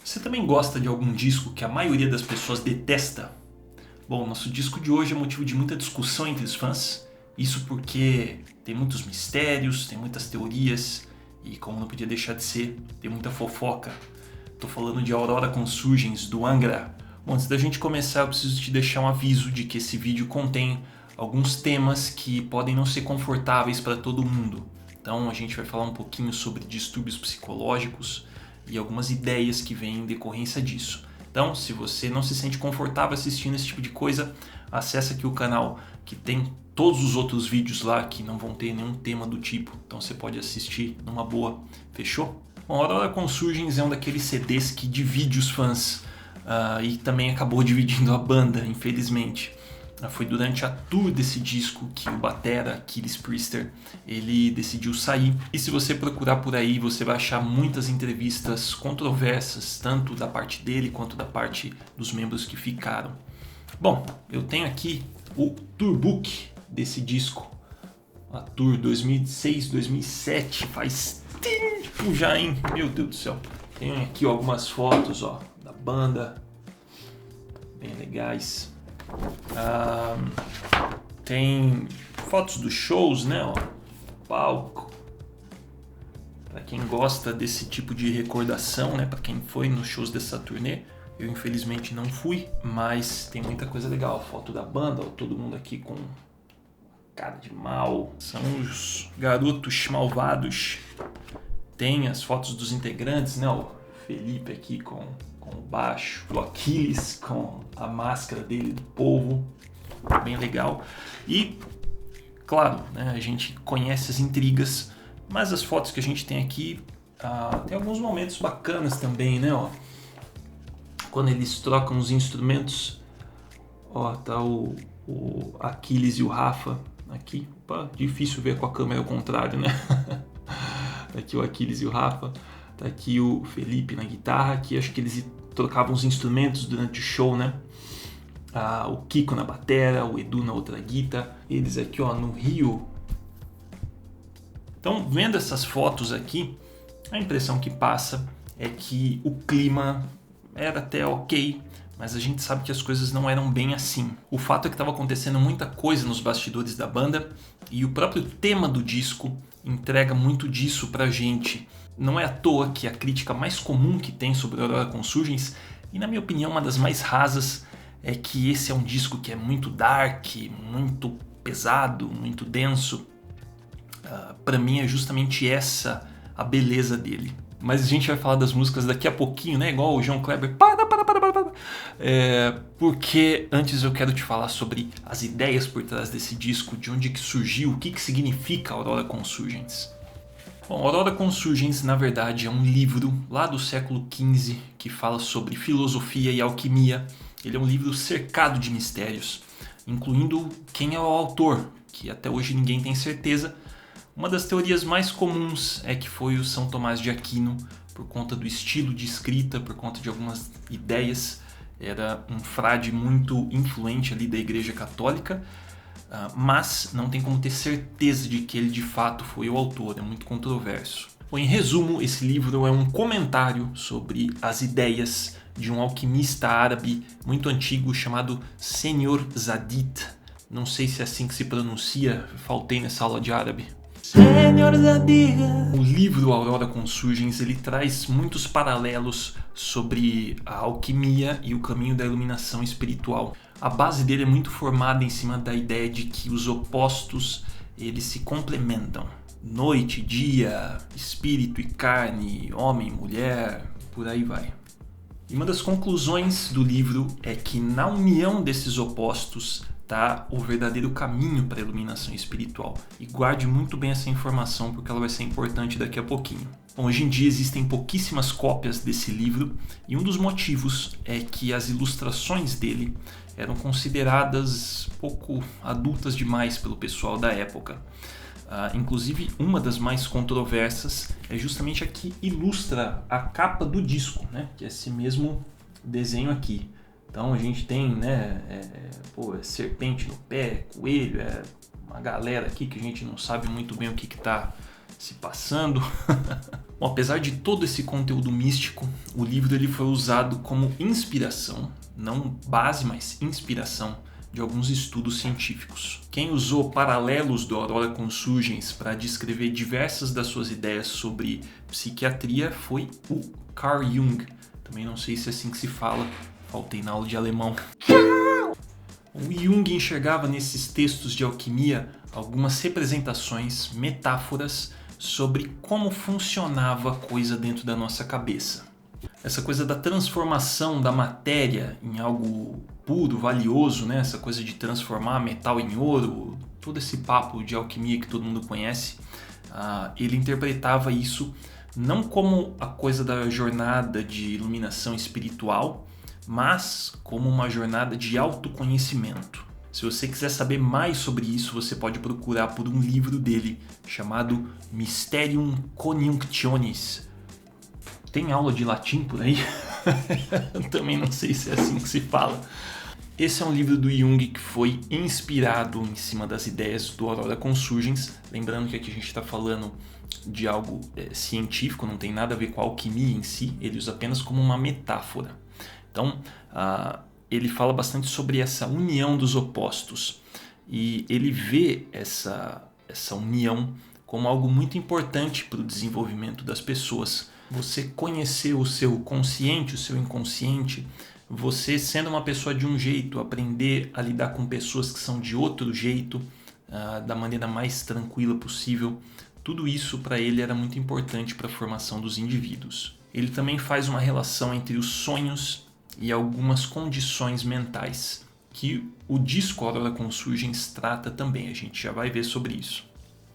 Você também gosta de algum disco que a maioria das pessoas detesta? Bom, nosso disco de hoje é motivo de muita discussão entre os fãs. Isso porque tem muitos mistérios, tem muitas teorias e, como não podia deixar de ser, tem muita fofoca. Tô falando de Aurora Consurgens, do Angra. Bom, antes da gente começar, eu preciso te deixar um aviso de que esse vídeo contém alguns temas que podem não ser confortáveis para todo mundo. Então a gente vai falar um pouquinho sobre distúrbios psicológicos e algumas ideias que vêm em decorrência disso. Então, se você não se sente confortável assistindo esse tipo de coisa, acessa aqui o canal que tem todos os outros vídeos lá que não vão ter nenhum tema do tipo. Então você pode assistir numa boa. Fechou? Bom, Aurora Consurgens é um daqueles CDs que divide os fãs e também acabou dividindo a banda, infelizmente. Foi durante a tour desse disco que o batera, Aquiles Priester, ele decidiu sair. E se você procurar por aí, você vai achar muitas entrevistas controversas, tanto da parte dele quanto da parte dos membros que ficaram. Bom, eu tenho aqui o tourbook desse disco. A tour 2006-2007, faz tempo já, hein? Meu Deus do céu. Tenho aqui algumas fotos, da banda, bem legais. Tem fotos dos shows, né? Palco. Para quem gosta desse tipo de recordação, né? Para quem foi nos shows dessa turnê. Eu infelizmente não fui, mas tem muita coisa legal. Foto da banda, todo mundo aqui com cara de mal. São os garotos malvados. Tem as fotos dos integrantes, né? O Felipe aqui com o baixo, o Aquiles com a máscara dele do povo, bem legal. E, claro, né, a gente conhece as intrigas, mas as fotos que a gente tem aqui tem alguns momentos bacanas também, né? Quando eles trocam os instrumentos, tá o Aquiles e o Rafa aqui. Opa, difícil ver com a câmera ao contrário, né? Aqui o Aquiles e o Rafa. Tá aqui o Felipe na guitarra, aqui acho que eles trocavam os instrumentos durante o show, né? O Kiko na batera, o Edu na outra guitarra, eles aqui no Rio. Então, vendo essas fotos aqui, a impressão que passa é que o clima era até ok, mas a gente sabe que as coisas não eram bem assim. O fato é que estava acontecendo muita coisa nos bastidores da banda e o próprio tema do disco entrega muito disso pra gente. Não é à toa que a crítica mais comum que tem sobre Aurora Consurgens, e na minha opinião uma das mais rasas, é que esse é um disco que é muito dark, muito pesado, muito denso. Para mim é justamente essa a beleza dele. Mas a gente vai falar das músicas daqui a pouquinho, né? Igual o João Kleber. Porque antes eu quero te falar sobre as ideias por trás desse disco, de onde que surgiu, o que significa Aurora Consurgens. Bom, Aurora Consurgens, na verdade, é um livro lá do século XV que fala sobre filosofia e alquimia. Ele é um livro cercado de mistérios, incluindo quem é o autor, que até hoje ninguém tem certeza. Uma das teorias mais comuns é que foi o São Tomás de Aquino, por conta do estilo de escrita, por conta de algumas ideias. Era um frade muito influente ali da Igreja Católica, mas não tem como ter certeza de que ele de fato foi o autor, é muito controverso. Bom, em resumo, esse livro é um comentário sobre as ideias de um alquimista árabe muito antigo chamado Senhor Zadid. Não sei se é assim que se pronuncia, faltei nessa aula de árabe. O livro Aurora Consurgens, ele traz muitos paralelos sobre a alquimia e o caminho da iluminação espiritual. A base dele é muito formada em cima da ideia de que os opostos eles se complementam. Noite, dia, espírito e carne, homem, mulher, por aí vai. E uma das conclusões do livro é que na união desses opostos tá o verdadeiro caminho para a iluminação espiritual. E guarde muito bem essa informação porque ela vai ser importante daqui a pouquinho. Bom, hoje em dia existem pouquíssimas cópias desse livro e um dos motivos é que as ilustrações dele eram consideradas pouco adultas demais pelo pessoal da época. Inclusive, uma das mais controversas é justamente a que ilustra a capa do disco, né? Que é esse mesmo desenho aqui. Então a gente tem, né, serpente no pé, coelho, uma galera aqui que a gente não sabe muito bem o que está se passando. Bom, apesar de todo esse conteúdo místico, o livro ele foi usado como inspiração, não base, mas inspiração de alguns estudos científicos. Quem usou paralelos do Aurora Consurgens para descrever diversas das suas ideias sobre psiquiatria foi o Carl Jung. Também não sei se é assim que se fala, faltei na aula de alemão. O Jung enxergava nesses textos de alquimia algumas representações, metáforas sobre como funcionava a coisa dentro da nossa cabeça. Essa coisa da transformação da matéria em algo puro, valioso, né? Essa coisa de transformar metal em ouro, todo esse papo de alquimia que todo mundo conhece, ele interpretava isso não como a coisa da jornada de iluminação espiritual, mas como uma jornada de autoconhecimento. Se você quiser saber mais sobre isso, você pode procurar por um livro dele chamado Mysterium Coniunctionis. Tem aula de latim por aí? Também não sei se é assim que se fala. Esse é um livro do Jung que foi inspirado em cima das ideias do Aurora Consurgens. Lembrando que aqui a gente está falando de algo científico, não tem nada a ver com a alquimia em si, ele usa apenas como uma metáfora. Então, ele fala bastante sobre essa união dos opostos e ele vê essa união como algo muito importante para o desenvolvimento das pessoas. Você conhecer o seu consciente, o seu inconsciente, você sendo uma pessoa de um jeito, aprender a lidar com pessoas que são de outro jeito, da maneira mais tranquila possível, tudo isso para ele era muito importante para a formação dos indivíduos. Ele também faz uma relação entre os sonhos e algumas condições mentais, que o disco Aurora Consurgens trata também, a gente já vai ver sobre isso.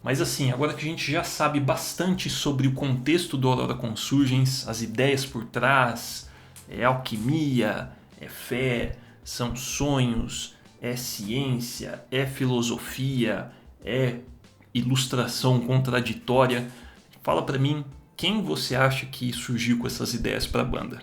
Mas assim, agora que a gente já sabe bastante sobre o contexto do Aurora Consurgens, as ideias por trás, é alquimia, é fé, são sonhos, é ciência, é filosofia, é ilustração contraditória. Fala pra mim, quem você acha que surgiu com essas ideias para a banda?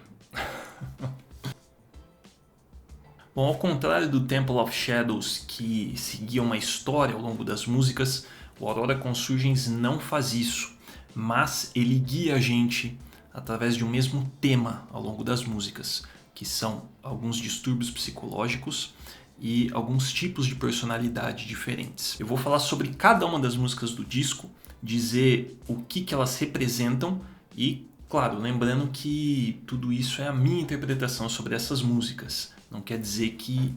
Bom, ao contrário do Temple of Shadows, que seguia uma história ao longo das músicas, o Aurora Consurgens não faz isso, mas ele guia a gente através de um mesmo tema ao longo das músicas, que são alguns distúrbios psicológicos e alguns tipos de personalidade diferentes. Eu vou falar sobre cada uma das músicas do disco, dizer o que elas representam e, claro, lembrando que tudo isso é a minha interpretação sobre essas músicas. Não quer dizer que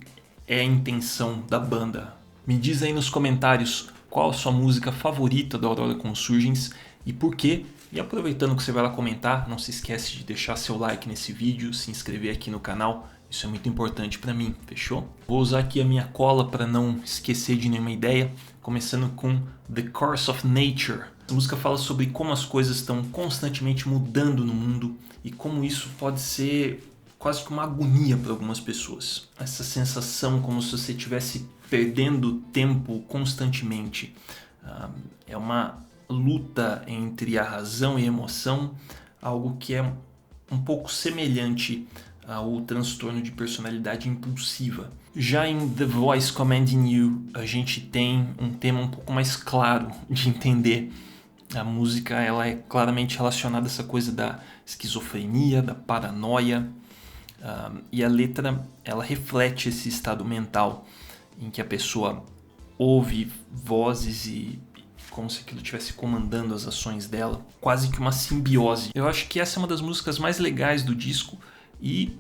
é a intenção da banda. Me diz aí nos comentários qual a sua música favorita da Aurora Consurgens e por quê. E aproveitando que você vai lá comentar, não se esquece de deixar seu like nesse vídeo, se inscrever aqui no canal. Isso é muito importante para mim, fechou? Vou usar aqui a minha cola para não esquecer de nenhuma ideia, começando com The Course of Nature. A música fala sobre como as coisas estão constantemente mudando no mundo e como isso pode ser quase que uma agonia para algumas pessoas. Essa sensação como se você estivesse perdendo tempo constantemente. É uma luta entre a razão e a emoção, algo que é um pouco semelhante ao transtorno de personalidade impulsiva. Já em The Voice Commanding You, a gente tem um tema um pouco mais claro de entender. A música ela é claramente relacionada a essa coisa da esquizofrenia, da paranoia, e a letra ela reflete esse estado mental em que a pessoa ouve vozes e como se aquilo estivesse comandando as ações dela, quase que uma simbiose. Eu acho que essa é uma das músicas mais legais do disco e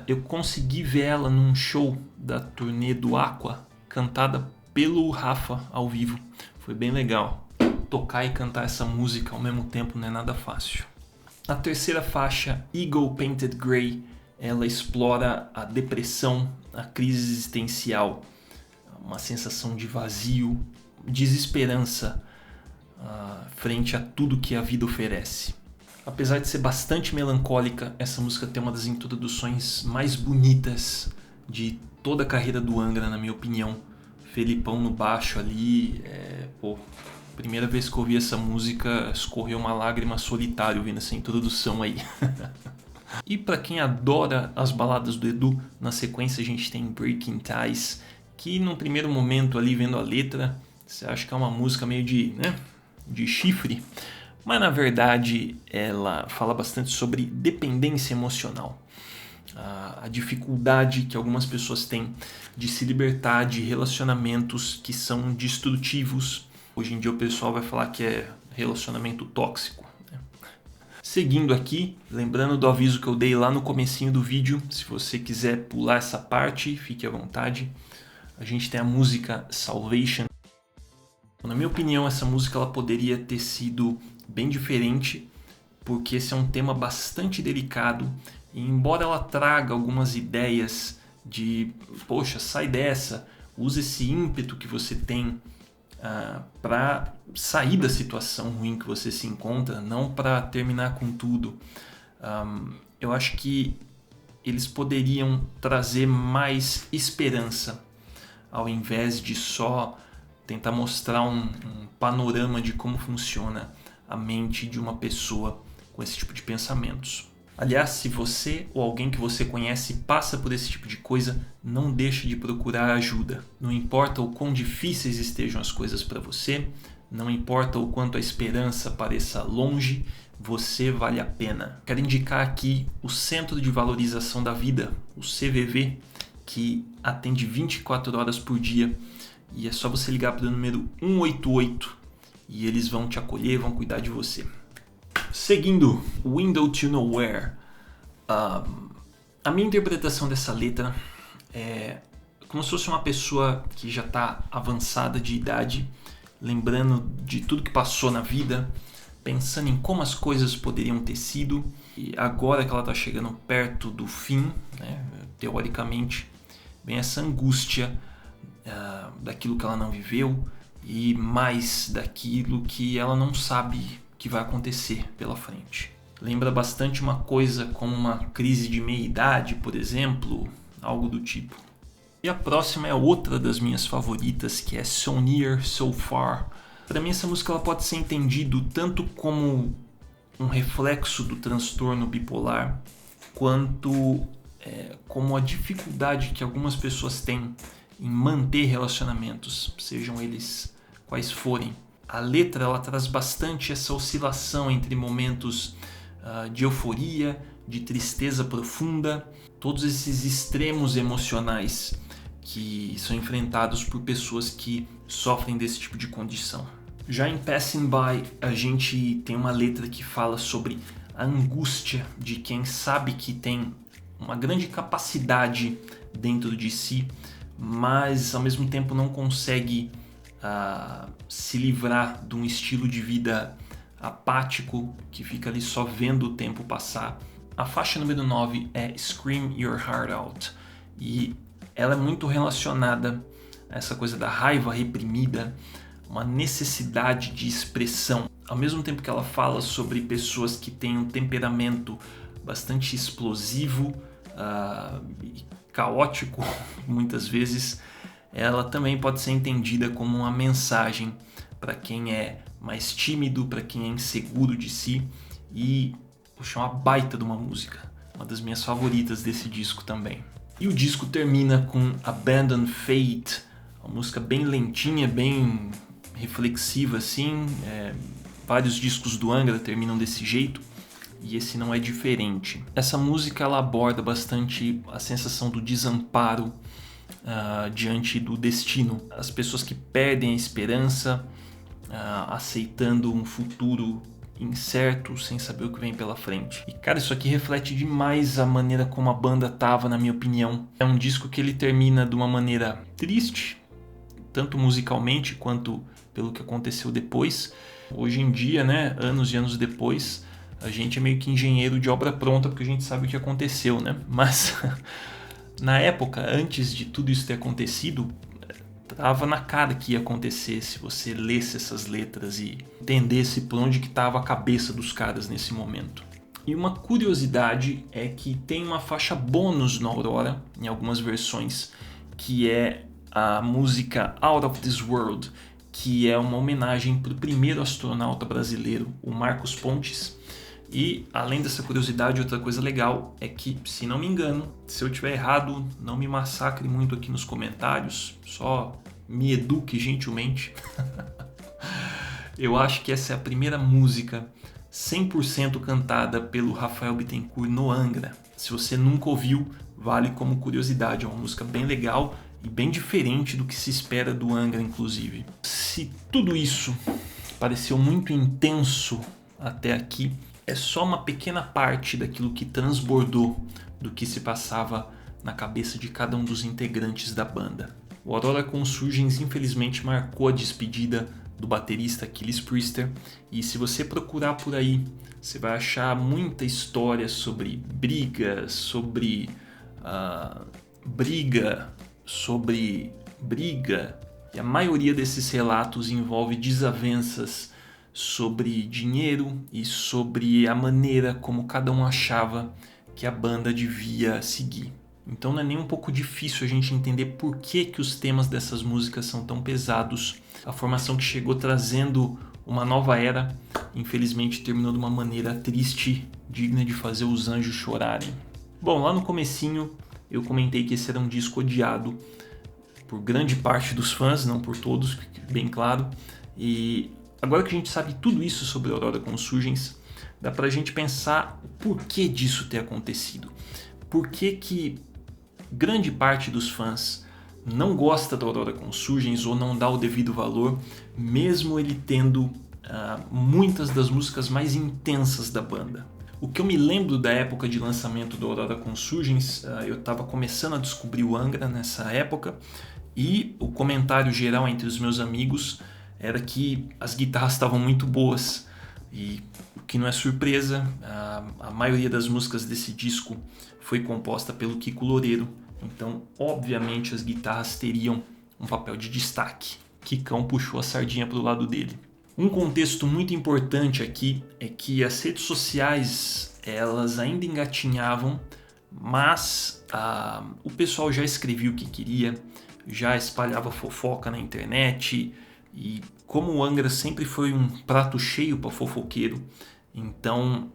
eu consegui ver ela num show da turnê do Aqua, cantada pelo Rafa ao vivo. Foi bem legal. Tocar e cantar essa música ao mesmo tempo não é nada fácil. Na terceira faixa, Eagle Painted Grey, ela explora a depressão, a crise existencial, uma sensação de vazio, desesperança frente a tudo que a vida oferece. Apesar de ser bastante melancólica, essa música tem uma das introduções mais bonitas de toda a carreira do Angra, na minha opinião. Felipão no baixo ali, primeira vez que eu ouvi essa música, escorreu uma lágrima solitária ouvindo essa introdução aí. E para quem adora as baladas do Edu, na sequência a gente tem Breaking Ties, que num primeiro momento ali vendo a letra, você acha que é uma música meio de, de chifre, mas na verdade ela fala bastante sobre dependência emocional. A dificuldade que algumas pessoas têm de se libertar de relacionamentos que são destrutivos. Hoje em dia o pessoal vai falar que é relacionamento tóxico. Seguindo aqui, lembrando do aviso que eu dei lá no comecinho do vídeo, se você quiser pular essa parte, fique à vontade. A gente tem a música Salvation. Na minha opinião, essa música ela poderia ter sido bem diferente, porque esse é um tema bastante delicado e embora ela traga algumas ideias de, poxa, sai dessa, usa esse ímpeto que você tem para sair da situação ruim que você se encontra, não para terminar com tudo. Eu acho que eles poderiam trazer mais esperança, ao invés de só tentar mostrar um panorama de como funciona a mente de uma pessoa com esse tipo de pensamentos. Aliás, se você ou alguém que você conhece passa por esse tipo de coisa, não deixe de procurar ajuda. Não importa o quão difíceis estejam as coisas para você, não importa o quanto a esperança pareça longe, você vale a pena. Quero indicar aqui o Centro de Valorização da Vida, o CVV, que atende 24 horas por dia e é só você ligar para o número 188 e eles vão te acolher, vão cuidar de você. Seguindo, Window to Nowhere. A minha interpretação dessa letra é como se fosse uma pessoa que já está avançada de idade, lembrando de tudo que passou na vida, pensando em como as coisas poderiam ter sido, e agora que ela está chegando perto do fim, né, teoricamente, vem essa angústia daquilo que ela não viveu e mais daquilo que ela não sabe que vai acontecer pela frente. Lembra bastante uma coisa como uma crise de meia-idade, por exemplo, algo do tipo. E a próxima é outra das minhas favoritas, que é So Near, So Far. Para mim essa música ela pode ser entendido tanto como um reflexo do transtorno bipolar, quanto como a dificuldade que algumas pessoas têm em manter relacionamentos, sejam eles quais forem. A letra ela traz bastante essa oscilação entre momentos de euforia, de tristeza profunda, todos esses extremos emocionais que são enfrentados por pessoas que sofrem desse tipo de condição. Já em Passing By, a gente tem uma letra que fala sobre a angústia de quem sabe que tem uma grande capacidade dentro de si, mas ao mesmo tempo não consegue se livrar de um estilo de vida apático que fica ali só vendo o tempo passar. A faixa número 9 é Scream Your Heart Out e ela é muito relacionada a essa coisa da raiva reprimida, uma necessidade de expressão. Ao mesmo tempo que ela fala sobre pessoas que têm um temperamento bastante explosivo e caótico muitas vezes, ela também pode ser entendida como uma mensagem para quem é mais tímido, para quem é inseguro de si e, puxa, uma baita de uma música, uma das minhas favoritas desse disco também. E o disco termina com Abandon Fate, uma música bem lentinha, bem reflexiva assim, vários discos do Angra terminam desse jeito e esse não é diferente. Essa música ela aborda bastante a sensação do desamparo diante do destino, as pessoas que perdem a esperança, aceitando um futuro incerto, sem saber o que vem pela frente. E cara, isso aqui reflete demais a maneira como a banda tava, na minha opinião. É um disco que ele termina de uma maneira triste, tanto musicalmente quanto pelo que aconteceu depois. Hoje em dia, né, anos e anos depois, a gente é meio que engenheiro de obra pronta porque a gente sabe o que aconteceu, né? Mas na época, antes de tudo isso ter acontecido, tava na cara que ia acontecer se você lesse essas letras e entendesse por onde que tava a cabeça dos caras nesse momento. E uma curiosidade é que tem uma faixa bônus no Aurora, em algumas versões, que é a música Out of This World, que é uma homenagem para o primeiro astronauta brasileiro, o Marcos Pontes. E além dessa curiosidade, outra coisa legal é que, se não me engano, se eu estiver errado, não me massacre muito aqui nos comentários, só me eduque gentilmente. Eu acho que essa é a primeira música 100% cantada pelo Rafael Bittencourt no Angra. Se você nunca ouviu, vale como curiosidade. É uma música bem legal e bem diferente do que se espera do Angra, inclusive. Se tudo isso pareceu muito intenso até aqui, é só uma pequena parte daquilo que transbordou do que se passava na cabeça de cada um dos integrantes da banda. O Aurora Consurgens infelizmente marcou a despedida do baterista Achilles Priester, e se você procurar por aí, você vai achar muita história sobre briga, sobre briga, e a maioria desses relatos envolve desavenças sobre dinheiro e sobre a maneira como cada um achava que a banda devia seguir. Então não é nem um pouco difícil a gente entender por que os temas dessas músicas são tão pesados. A formação que chegou trazendo uma nova era, infelizmente terminou de uma maneira triste, digna de fazer os anjos chorarem. Bom, lá no comecinho eu comentei que esse era um disco odiado por grande parte dos fãs, não por todos, fique bem claro. E agora que a gente sabe tudo isso sobre Aurora Consurgens, dá pra gente pensar o porquê disso ter acontecido. Por que grande parte dos fãs não gosta da Aurora Consurgens ou não dá o devido valor, mesmo ele tendo muitas das músicas mais intensas da banda. O que eu me lembro da época de lançamento da Aurora Consurgens, eu estava começando a descobrir o Angra nessa época, e o comentário geral entre os meus amigos era que as guitarras estavam muito boas, e o que não é surpresa, a maioria das músicas desse disco foi composta pelo Kiko Loureiro, então obviamente as guitarras teriam um papel de destaque. Kikão puxou a sardinha para o lado dele. Um contexto muito importante aqui é que as redes sociais elas ainda engatinhavam, mas o pessoal já escrevia o que queria, já espalhava fofoca na internet, e como o Angra sempre foi um prato cheio para fofoqueiro, então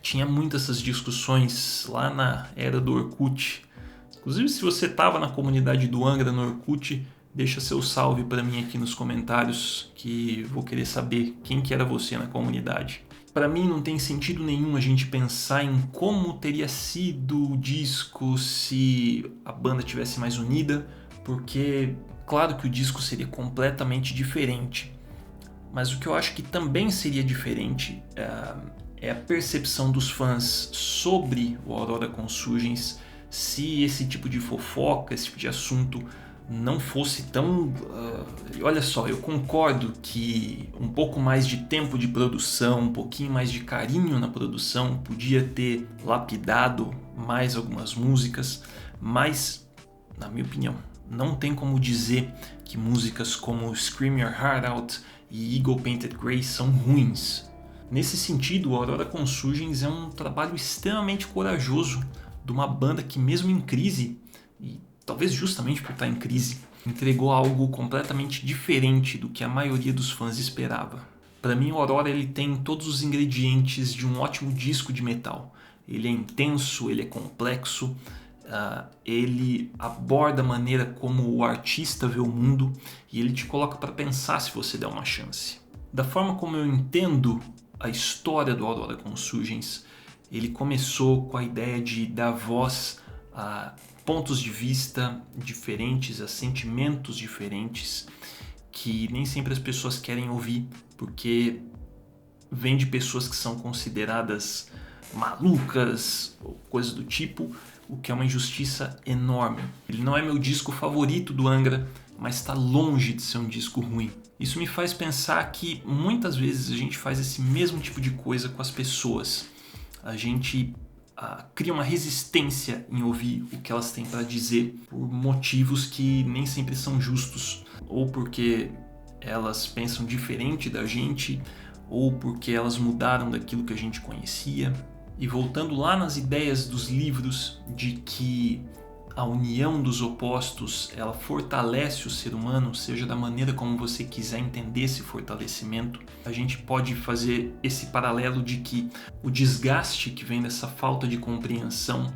tinha muitas essas discussões lá na era do Orkut. Inclusive, se você estava na comunidade do Angra no Orkut, deixa seu salve para mim aqui nos comentários, que vou querer saber quem que era você na comunidade. Para mim não tem sentido nenhum a gente pensar em como teria sido o disco se a banda tivesse mais unida, porque claro que o disco seria completamente diferente, mas o que eu acho que também seria diferente é a percepção dos fãs sobre o Aurora Consurgens se esse tipo de fofoca, esse tipo de assunto não fosse tão... olha só, eu concordo que um pouco mais de tempo de produção, um pouquinho mais de carinho na produção podia ter lapidado mais algumas músicas, mas, na minha opinião, não tem como dizer que músicas como Scream Your Heart Out e Eagle Painted Grey são ruins. Nesse sentido, Aurora Consurgens é um trabalho extremamente corajoso de uma banda que, mesmo em crise, e talvez justamente por estar em crise, entregou algo completamente diferente do que a maioria dos fãs esperava. Para mim, o Aurora ele tem todos os ingredientes de um ótimo disco de metal. Ele é intenso, ele é complexo, ele aborda a maneira como o artista vê o mundo e ele te coloca para pensar se você der uma chance. Da forma como eu entendo a história do Aurora Consurgens, ele começou com a ideia de dar voz a pontos de vista diferentes, a sentimentos diferentes que nem sempre as pessoas querem ouvir, porque vem de pessoas que são consideradas malucas ou coisas do tipo, o que é uma injustiça enorme. Ele não é meu disco favorito do Angra, mas está longe de ser um disco ruim. Isso me faz pensar que muitas vezes a gente faz esse mesmo tipo de coisa com as pessoas. A gente cria uma resistência em ouvir o que elas têm para dizer por motivos que nem sempre são justos, ou porque elas pensam diferente da gente, ou porque elas mudaram daquilo que a gente conhecia. E voltando lá nas ideias dos livros de que a união dos opostos ela fortalece o ser humano, seja da maneira como você quiser entender esse fortalecimento, a gente pode fazer esse paralelo de que o desgaste que vem dessa falta de compreensão,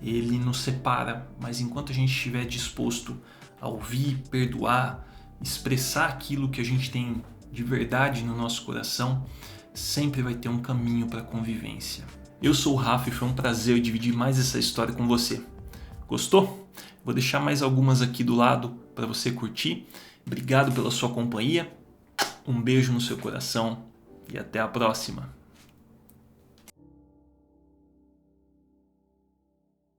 ele nos separa, mas enquanto a gente estiver disposto a ouvir, perdoar, expressar aquilo que a gente tem de verdade no nosso coração, sempre vai ter um caminho para a convivência. Eu sou o Rafa e foi um prazer dividir mais essa história com você. Gostou? Vou deixar mais algumas aqui do lado para você curtir. Obrigado pela sua companhia. Um beijo no seu coração e até a próxima.